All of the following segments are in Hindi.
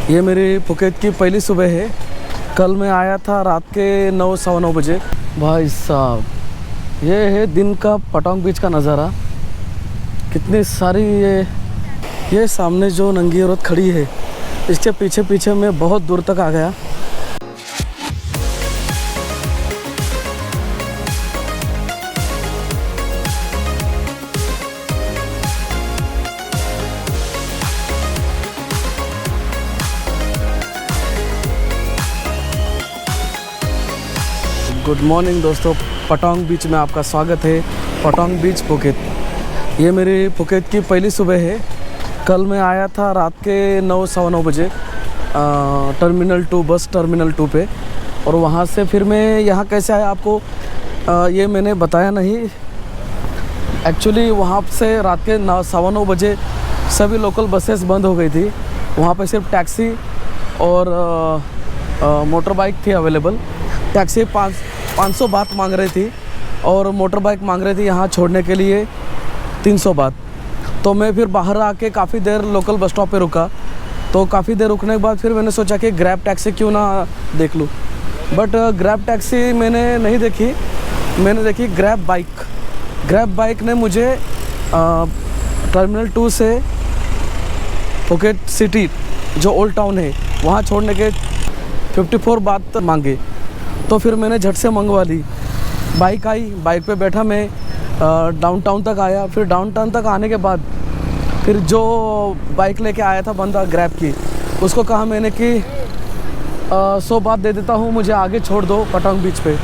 ये मेरी फुकेत की पहली सुबह है। कल मैं आया था रात के 9 सवा 9 बजे। भाई साहब, ये है दिन का पटांग बीच का नज़ारा। कितनी सारी ये सामने जो नंगी औरत खड़ी है, इसके पीछे पीछे मैं बहुत दूर तक आ गया। गुड मॉर्निंग दोस्तों, पटांग बीच में आपका स्वागत है। पटांग बीच फुकेत। ये मेरी फुकेत की पहली सुबह है। कल मैं आया था रात के 9 सवा 9 बजे टर्मिनल 2 बस टर्मिनल 2 पे, और वहाँ से फिर मैं यहाँ कैसे आया आपको ये मैंने बताया नहीं। एक्चुअली वहाँ से रात के 9 सवा 9 बजे सभी लोकल बसेस बंद हो गई थी। वहाँ पे सिर्फ टैक्सी और मोटर बाइक थी अवेलेबल। टैक्सी 500 बात मांग रही थी और मोटर बाइक मांग रही थी यहाँ छोड़ने के लिए 300 बात। तो मैं फिर बाहर आके काफ़ी देर लोकल बस स्टॉप पे रुका। तो काफ़ी देर रुकने के बाद फिर मैंने सोचा कि ग्रैब टैक्सी क्यों ना देख लूँ, बट ग्रैब टैक्सी मैंने नहीं देखी। मैंने देखी ग्रैब बाइक। ग्रैब बाइक ने मुझे टर्मिनल 2 से फुकेत सिटी जो ओल्ड टाउन है वहाँ छोड़ने के 54 बात मांगे। तो फिर मैंने झट से मंगवा ली। बाइक आई, बाइक पे बैठा मैं डाउनटाउन तक आया। फिर डाउनटाउन तक आने के बाद फिर जो बाइक लेके आया था बंदा ग्रैब की, उसको कहा मैंने कि 100 बात दे देता हूँ, मुझे आगे छोड़ दो पटांग बीच पे।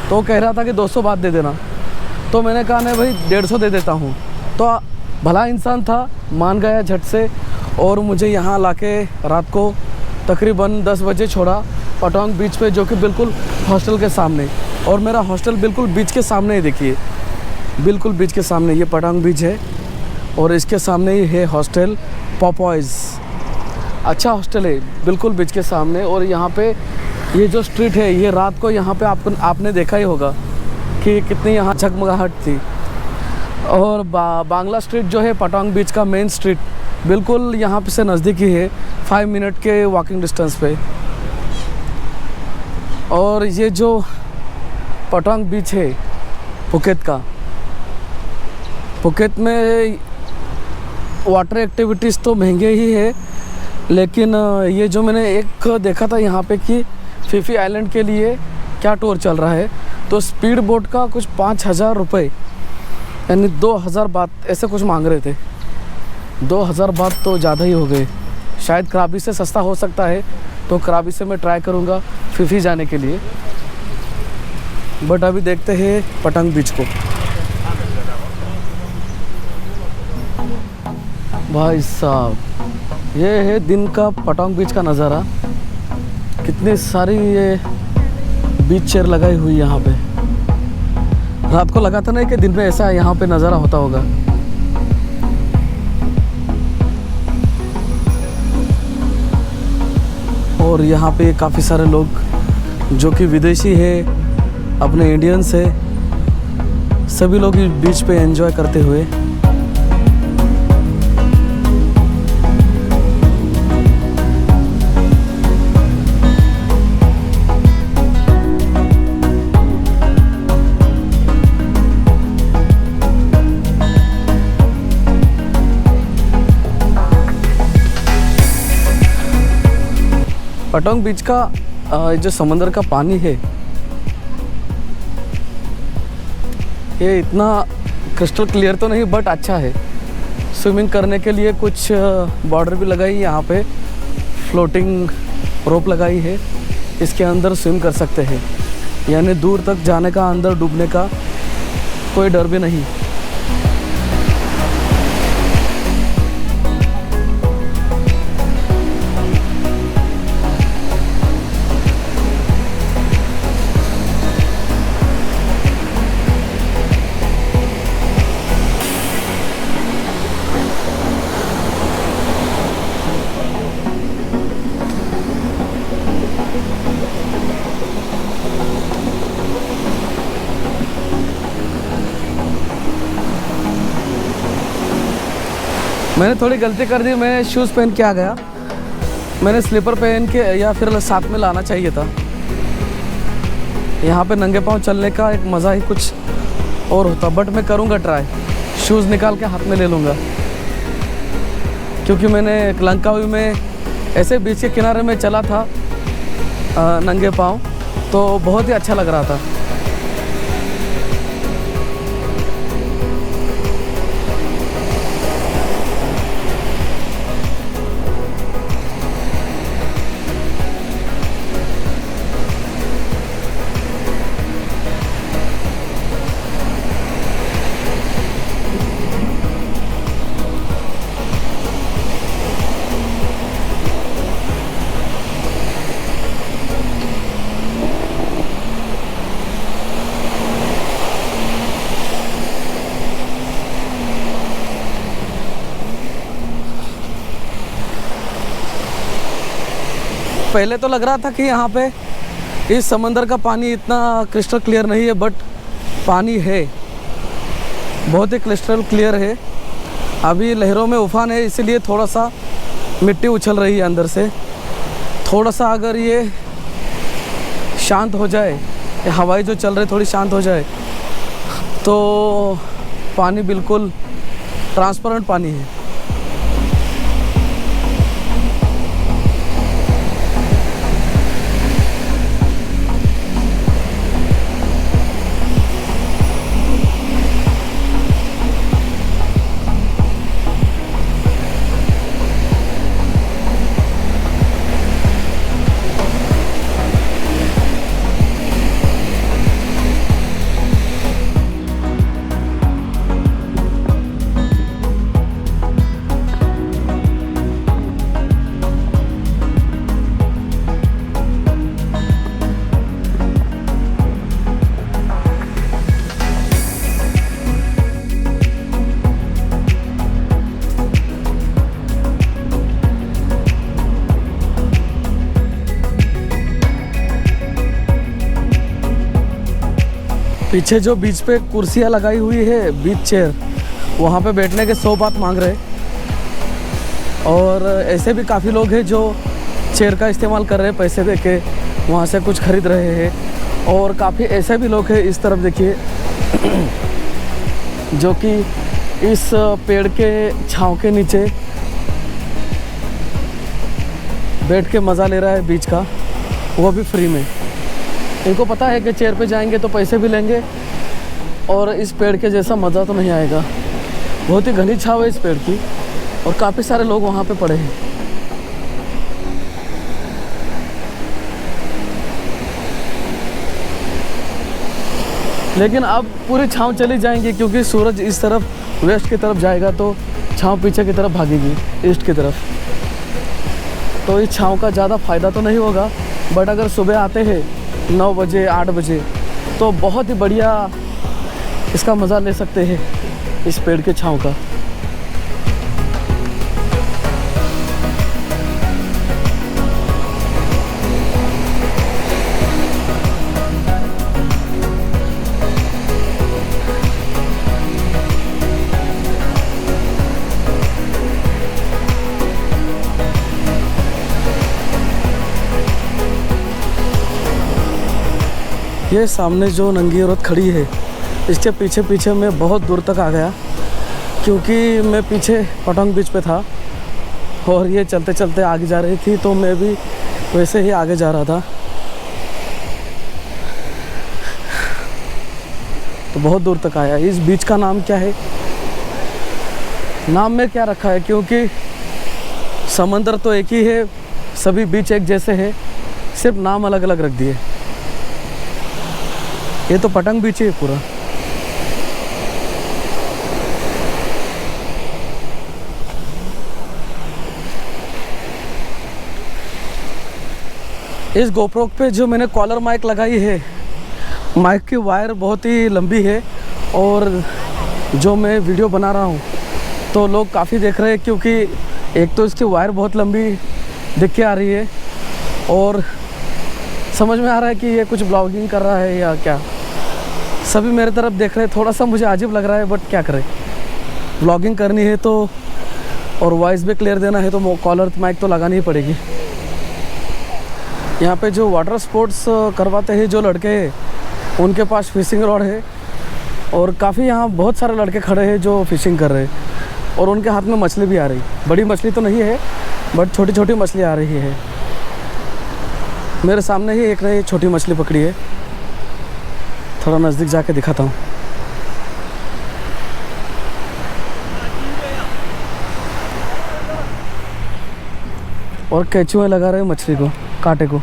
तो वो कह रहा था कि 200 बात दे देना। तो मैंने कहा नहीं भाई 150 दे देता हूँ। तो भला इंसान था, मान गया झट से, और मुझे यहाँ लाके रात को तकरीबन 10 बजे छोड़ा पटांग बीच पे, जो कि बिल्कुल हॉस्टल के सामने। और मेरा हॉस्टल बिल्कुल बीच के सामने ही, देखिए बिल्कुल बीच के सामने ये पटांग बीच है, और इसके सामने ही है हॉस्टल पॉपॉयज़। अच्छा हॉस्टल है बिल्कुल बीच के सामने। और यहाँ पे ये जो स्ट्रीट है, ये रात को यहाँ पे आपने देखा ही होगा कि कितनी यहाँ झगमगाहट थी। और बांग्ला स्ट्रीट जो है पटांग बीच का मेन स्ट्रीट, बिल्कुल यहाँ पे से नज़दीक ही है, 5 मिनट के वॉकिंग डिस्टेंस पे। और ये जो पटांग बीच है फुकेत का, फुकेत में वाटर एक्टिविटीज़ तो महंगे ही है, लेकिन ये जो मैंने एक देखा था यहाँ पे कि फीफी आइलैंड के लिए क्या टूर चल रहा है, तो स्पीड बोट का कुछ 5000 रुपये यानी 2000 बात ऐसे कुछ मांग रहे थे। 2000 बात तो ज़्यादा ही हो गए। शायद कराबी से सस्ता हो सकता है, तो कराबी से मैं ट्राई करूँगा फीफी जाने के लिए। बट अभी देखते हैं पटांग बीच को। भाई साहब, ये है दिन का पटांग बीच का नज़ारा। कितनी सारी ये बीच चेयर लगाई हुई यहाँ पे। रात को लगा था ना कि दिन में ऐसा यहाँ पे नज़ारा होता होगा। और यहाँ पे काफ़ी सारे लोग जो कि विदेशी है, अपने इंडियंस है, सभी लोग इस बीच पे एंजॉय करते हुए। पटांग बीच का जो समंदर का पानी है, ये इतना क्रिस्टल क्लियर तो नहीं, बट अच्छा है। स्विमिंग करने के लिए कुछ बॉर्डर भी लगाई यहाँ पे, फ्लोटिंग रोप लगाई है, इसके अंदर स्विम कर सकते हैं। यानी दूर तक जाने का, अंदर डूबने का कोई डर भी नहीं। मैंने थोड़ी गलती कर दी, मैं शूज़ पहन के आ गया। मैंने स्लीपर पहन के या फिर साथ में लाना चाहिए था। यहाँ पे नंगे पाँव चलने का एक मज़ा ही कुछ और होता, बट मैं करूँगा ट्राई। शूज़ निकाल के हाथ में ले लूँगा, क्योंकि मैंने लंकावी में ऐसे बीच के किनारे में चला था नंगे पाँव, तो बहुत ही अच्छा लग रहा था। पहले तो लग रहा था कि यहाँ पे इस समंदर का पानी इतना क्रिस्टल क्लियर नहीं है, बट पानी है, बहुत ही क्रिस्टल क्लियर है। अभी लहरों में उफान है, इसीलिए थोड़ा सा मिट्टी उछल रही है अंदर से। थोड़ा सा अगर ये शांत हो जाए, हवाएं जो चल रही थोड़ी शांत हो जाए, तो पानी बिल्कुल ट्रांसपेरेंट पानी है। पीछे जो बीच पे कुर्सियाँ लगाई हुई है, बीच चेयर, वहाँ पे बैठने के 100 बात मांग रहे। और ऐसे भी काफ़ी लोग हैं जो चेयर का इस्तेमाल कर रहे हैं, पैसे दे के वहाँ से कुछ खरीद रहे हैं। और काफ़ी ऐसे भी लोग हैं, इस तरफ देखिए, जो कि इस पेड़ के छांव के नीचे बैठ के मज़ा ले रहा है बीच का, वो भी फ्री में। इनको पता है कि चेयर पे जाएंगे तो पैसे भी लेंगे और इस पेड़ के जैसा मज़ा तो नहीं आएगा। बहुत ही घनी छाव है इस पेड़ की और काफ़ी सारे लोग वहाँ पे पड़े हैं। लेकिन अब पूरी छाँव चली जाएंगी, क्योंकि सूरज इस तरफ वेस्ट की तरफ जाएगा तो छाँव पीछे की तरफ भागेगी, ईस्ट की तरफ। तो इस छाँव का ज़्यादा फ़ायदा तो नहीं होगा, बट अगर सुबह आते हैं 9 बजे 8 बजे तो बहुत ही बढ़िया इसका मज़ा ले सकते हैं, इस पेड़ के छाँव का। ये सामने जो नंगी औरत खड़ी है, इसके पीछे पीछे मैं बहुत दूर तक आ गया, क्योंकि मैं पीछे पटोंग बीच पे था और ये चलते चलते आगे जा रही थी, तो मैं भी वैसे ही आगे जा रहा था। तो बहुत दूर तक आया। इस बीच का नाम क्या है, नाम में क्या रखा है, क्योंकि समंदर तो एक ही है, सभी बीच एक जैसे हैं, सिर्फ नाम अलग अलग रख दिए। ये तो पटंग बीच है पूरा। इस गोप्रो पे जो मैंने कॉलर माइक लगाई है, माइक की वायर बहुत ही लंबी है और जो मैं वीडियो बना रहा हूँ तो लोग काफ़ी देख रहे हैं, क्योंकि एक तो इसकी वायर बहुत लंबी दिख के आ रही है और समझ में आ रहा है कि ये कुछ ब्लॉगिंग कर रहा है या क्या। सभी मेरे तरफ देख रहे हैं, थोड़ा सा मुझे अजीब लग रहा है, बट क्या करें, ब्लॉगिंग करनी है तो और वॉइस भी क्लियर देना है तो कॉलर माइक तो लगानी ही पड़ेगी। यहाँ पे जो वाटर स्पोर्ट्स करवाते हैं जो लड़के हैं, उनके पास फिशिंग रॉड है और काफ़ी यहाँ बहुत सारे लड़के खड़े हैं जो फिशिंग कर रहे हैं और उनके हाथ में मछली भी आ रही। बड़ी मछली तो नहीं है बट छोटी छोटी मछली आ रही है। मेरे सामने ही एक ने छोटी मछली पकड़ी है, थोड़ा नज़दीक जाके दिखाता हूँ। और केंचुए लगा रहे हैं मछली को, कांटे को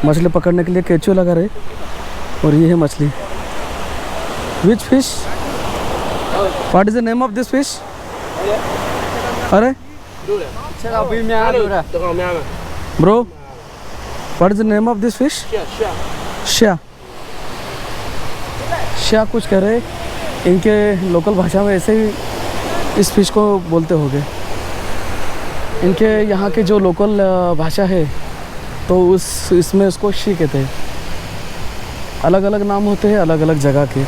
मछली पकड़ने के लिए केंचुए लगा रहे। और ये है मछली। Which fish? What is the name of this fish? अरे bro, what is the name of this fish? श्या। श्या कुछ कह रहे, इनके लोकल भाषा में ऐसे ही इस फिश को बोलते होंगे। इनके यहाँ के जो लोकल भाषा है तो इसमें उसको शी कहते हैं। अलग अलग नाम होते हैं अलग अलग जगह के।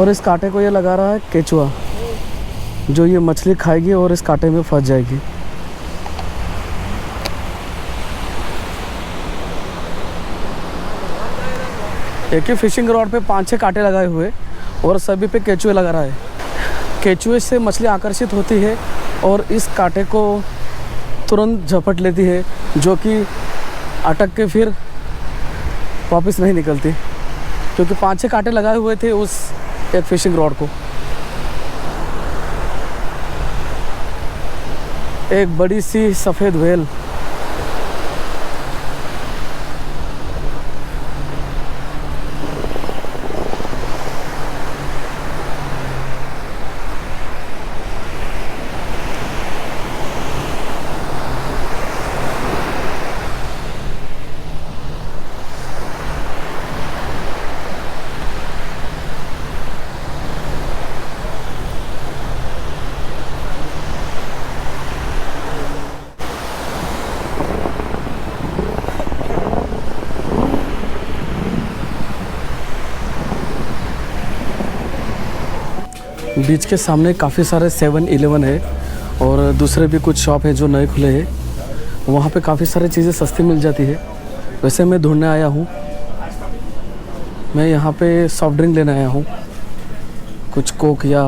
और इस कांटे को ये लगा रहा है केंचुआ, जो ये मछली खाएगी और इस कांटे में फंस जाएगी। एक ही फिशिंग रॉड पे 5-6 कांटे लगाए हुए और सभी पे केंचुए लगा रहा है। केंचुए से मछली आकर्षित होती है और इस कांटे को तुरंत झपट लेती है, जो कि अटक के फिर वापस नहीं निकलती, क्योंकि 5-6 कांटे लगाए हुए थे उस एक फिशिंग रॉड को। एक बड़ी सी सफ़ेद व्हेल। बीच के सामने काफ़ी सारे 7-Eleven है और दूसरे भी कुछ शॉप है जो नए खुले हैं। वहाँ पे काफ़ी सारी चीज़ें सस्ती मिल जाती है। वैसे मैं ढूंढने आया हूँ, मैं यहाँ पे सॉफ्ट ड्रिंक लेने आया हूँ, कुछ कोक या,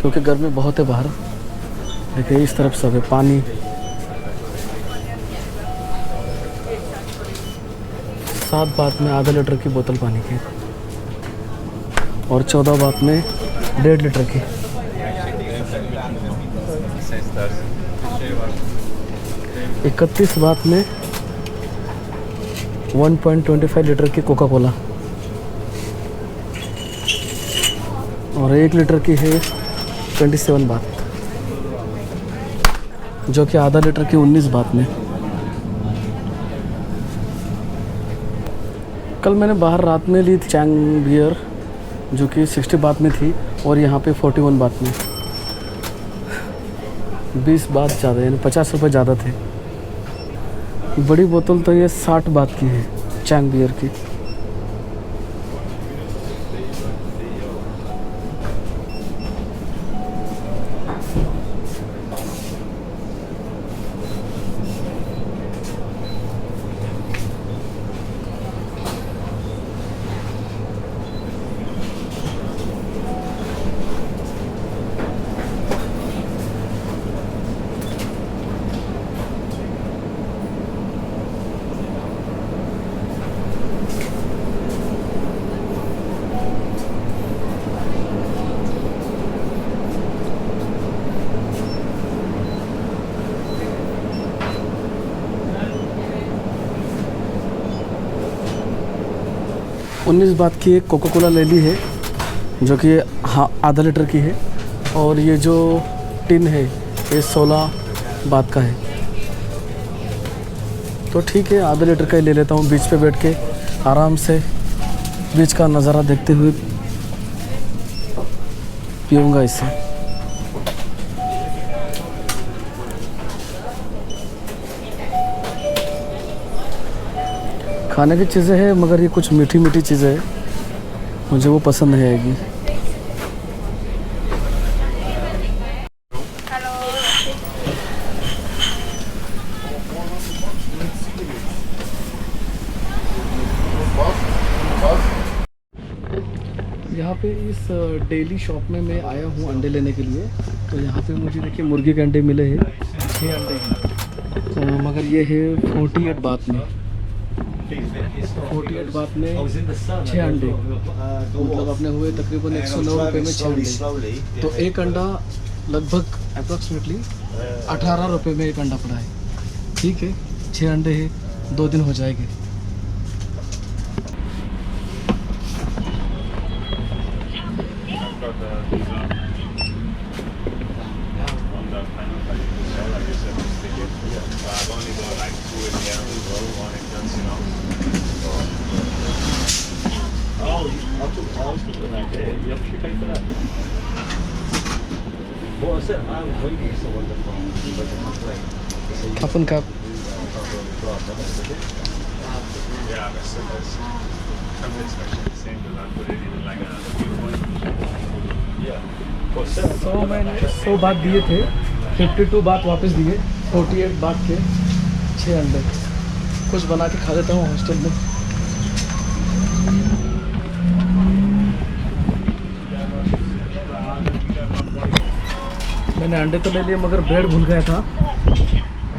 क्योंकि गर्मी बहुत है बाहर। देखिए इस तरफ सब है। पानी 7 बात में आधा लीटर की बोतल पानी की और 14 बात में 1.5 लीटर की। 31 बात में 1.25 लीटर की कोका कोला और 1 लीटर की है 27 बात, जो कि आधा लीटर की 19 बात में। कल मैंने बाहर रात में ली थी चैंग बियर, जो कि 60 बात में थी और यहाँ पे 41 बात में। 20 बात ज़्यादा, यानी 50 रुपये ज़्यादा थे। बड़ी बोतल तो ये 60 बात की है चैंग बियर की। उन्नीस बात की एक कोका कोला ले ली है, जो कि आधा लीटर की है। और ये जो टिन है ये 16 बात का है। तो ठीक है, आधा लीटर का ही ले लेता हूँ। बीच पे बैठ के आराम से बीच का नज़ारा देखते हुए पीऊँगा इसे। खाने की चीज़ें हैं मगर ये कुछ मीठी मीठी चीज़ें हैं, मुझे वो पसंद नहीं आएगी। पे इस डेली शॉप में मैं आया हूँ अंडे लेने के लिए। तो यहाँ पे मुझे देखिए मुर्गी के अंडे मिले हैं, 6 अंडे हैं। तो मगर ये है 48 बात में, 48 बात में 6 अंडे, मतलब अपने हुए तकरीबन 109 रुपये में 6 अंडे। तो एक अंडा लगभग अप्रॉक्सीमेटली 18 रुपये में एक अंडा पड़ा है। ठीक है, 6 अंडे है, 2 दिन हो जाएंगे। अपन का मैंने 100 बात दिए थे, 52 बात वापस दिए, 48 बात के 6 अंडे। कुछ बना के खा लेता हूँ हॉस्टल में। मैंने अंडे तो ले लिए मगर ब्रेड भूल गया था।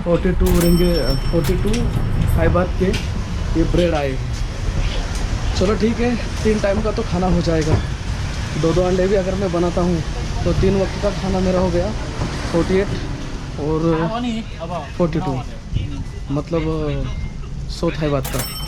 42 रिंगे, 42 5 बात के ये ब्रेड आए। चलो ठीक है, 3 टाइम का तो खाना हो जाएगा। 2 अंडे भी अगर मैं बनाता हूँ तो 3 वक्त का खाना मेरा हो गया। 48 और 42 मतलब 100 थाई बात का।